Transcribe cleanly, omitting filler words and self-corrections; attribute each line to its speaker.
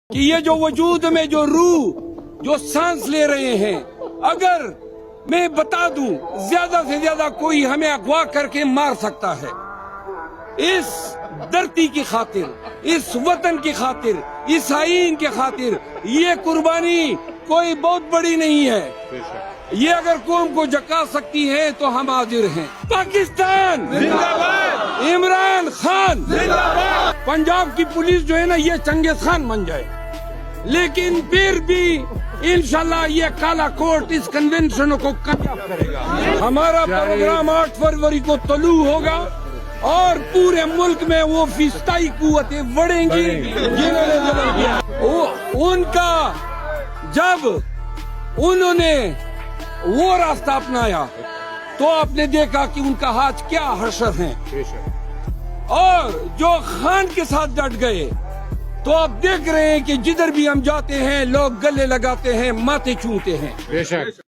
Speaker 1: کہ یہ جو وجود میں جو روح جو سانس لے رہے ہیں، اگر میں بتا دوں زیادہ سے زیادہ کوئی ہمیں اغوا کر کے مار سکتا ہے، اس دھرتی کی خاطر، اس وطن کی خاطر، اس آئین کی خاطر یہ قربانی کوئی بہت بڑی نہیں ہے۔ یہ اگر قوم کو جکا سکتی ہے تو ہم حاضر ہیں۔ پاکستان زندہ باد، عمران خان زندہ باد۔ پنجاب کی پولیس جو ہے نا یہ چنگیز خان بن جائے، لیکن پھر بھی انشاءاللہ یہ کالا کوٹ اس کنونشن کو کامیاب کرے گا۔ ہمارا پروگرام 8 فروری کو طلوع ہوگا اور پورے ملک میں وہ فضائی قوتیں بڑھیں گی جنہوں نے ظلم کیا۔ ان کا جب انہوں نے وہ راستہ اپنایا تو آپ نے دیکھا کہ ان کا ہاتھ کیا حشر ہیں، اور جو خان کے ساتھ ڈٹ گئے تو آپ دیکھ رہے ہیں کہ جدھر بھی ہم جاتے ہیں لوگ گلے لگاتے ہیں، ماتھے چومتے ہیں۔